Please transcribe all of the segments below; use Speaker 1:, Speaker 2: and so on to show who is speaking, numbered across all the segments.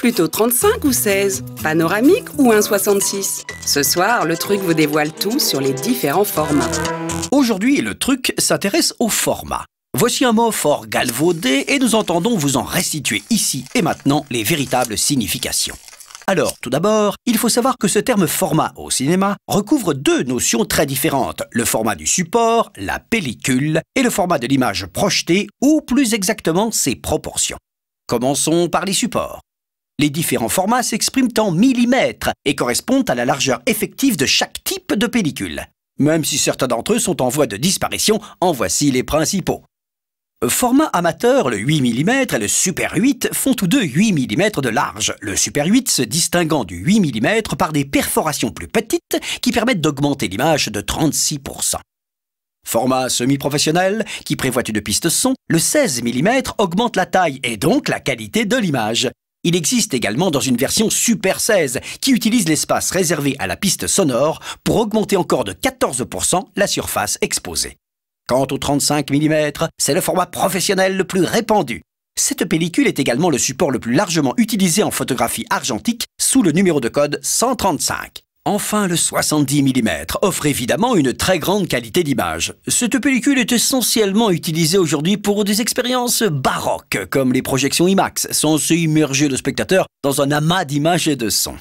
Speaker 1: Plutôt 35 ou 16? Panoramique ou 1,66? Ce soir, le truc vous dévoile tout sur les différents formats.
Speaker 2: Aujourd'hui, le truc s'intéresse au format. Voici un mot fort galvaudé et nous entendons vous en restituer ici et maintenant les véritables significations. Alors, tout d'abord, il faut savoir que ce terme format au cinéma recouvre deux notions très différentes, le format du support, la pellicule, et le format de l'image projetée, ou plus exactement ses proportions. Commençons par les supports. Les différents formats s'expriment en millimètres et correspondent à la largeur effective de chaque type de pellicule. Même si certains d'entre eux sont en voie de disparition, en voici les principaux. Format amateur, le 8 mm et le Super 8 font tous deux 8 mm de large, le Super 8 se distinguant du 8 mm par des perforations plus petites qui permettent d'augmenter l'image de 36%. Format semi-professionnel, qui prévoit une piste son, le 16 mm augmente la taille et donc la qualité de l'image. Il existe également dans une version Super 16 qui utilise l'espace réservé à la piste sonore pour augmenter encore de 14% la surface exposée. Quant au 35 mm, c'est le format professionnel le plus répandu. Cette pellicule est également le support le plus largement utilisé en photographie argentique sous le numéro de code 135. Enfin, le 70 mm offre évidemment une très grande qualité d'image. Cette pellicule est essentiellement utilisée aujourd'hui pour des expériences baroques, comme les projections IMAX, censées immerger le spectateur dans un amas d'images et de sons.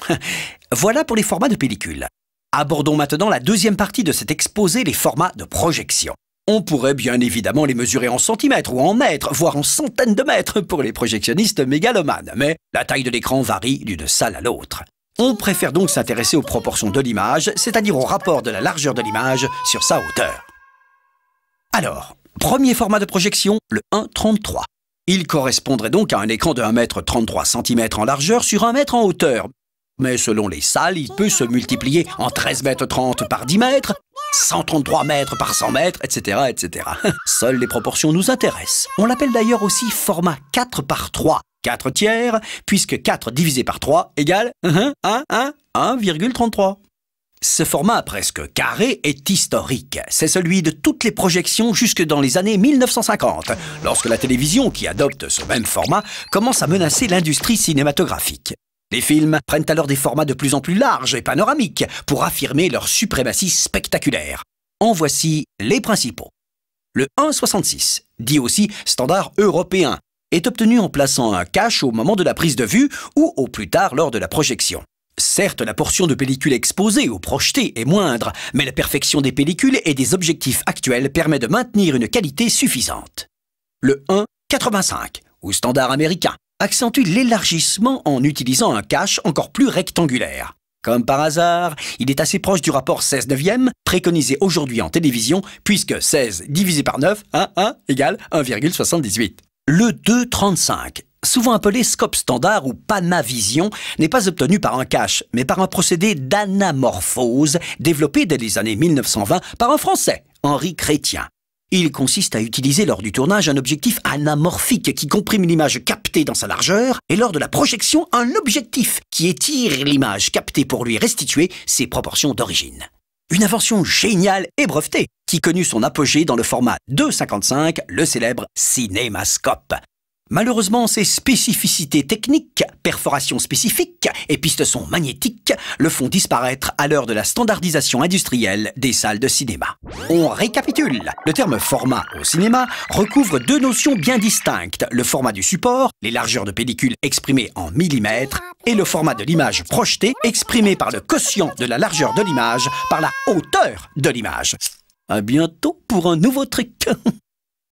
Speaker 2: Voilà pour les formats de pellicule. Abordons maintenant la deuxième partie de cet exposé, les formats de projection. On pourrait bien évidemment les mesurer en centimètres ou en mètres, voire en centaines de mètres pour les projectionnistes mégalomanes, mais la taille de l'écran varie d'une salle à l'autre. On préfère donc s'intéresser aux proportions de l'image, c'est-à-dire au rapport de la largeur de l'image sur sa hauteur. Alors, premier format de projection, le 1,33. Il correspondrait donc à un écran de 1,33 m en largeur sur 1 m en hauteur. Mais selon les salles, il peut se multiplier en 13,30 m par 10 mètres, 133 mètres par 100 mètres, etc., etc. Seules les proportions nous intéressent. On l'appelle d'ailleurs aussi format 4 par 3. 4 tiers, puisque 4 divisé par 3 égale 1,33. Ce format presque carré est historique. C'est celui de toutes les projections jusque dans les années 1950, lorsque la télévision, qui adopte ce même format, commence à menacer l'industrie cinématographique. Les films prennent alors des formats de plus en plus larges et panoramiques pour affirmer leur suprématie spectaculaire. En voici les principaux. Le 1,66, dit aussi standard européen, est obtenu en plaçant un cache au moment de la prise de vue ou au plus tard lors de la projection. Certes, la portion de pellicule exposée ou projetée est moindre, mais la perfection des pellicules et des objectifs actuels permet de maintenir une qualité suffisante. Le 1,85, ou standard américain, accentue l'élargissement en utilisant un cache encore plus rectangulaire. Comme par hasard, il est assez proche du rapport 16/9 préconisé aujourd'hui en télévision, puisque 16 divisé par 9, égale 1,78. Le 2,35, souvent appelé scope standard ou Panavision, n'est pas obtenu par un cache, mais par un procédé d'anamorphose développé dès les années 1920 par un Français, Henri Chrétien. Il consiste à utiliser lors du tournage un objectif anamorphique qui comprime l'image captée dans sa largeur et lors de la projection un objectif qui étire l'image captée pour lui restituer ses proportions d'origine. Une invention géniale et brevetée qui connut son apogée dans le format 2,55, le célèbre cinémascope. Malheureusement, ses spécificités techniques, perforations spécifiques et pistes son magnétiques le font disparaître à l'heure de la standardisation industrielle des salles de cinéma. On récapitule. Le terme format au cinéma recouvre deux notions bien distinctes, le format du support, les largeurs de pellicule exprimées en millimètres, et le format de l'image projetée exprimé par le quotient de la largeur de l'image par la hauteur de l'image. À bientôt pour un nouveau truc.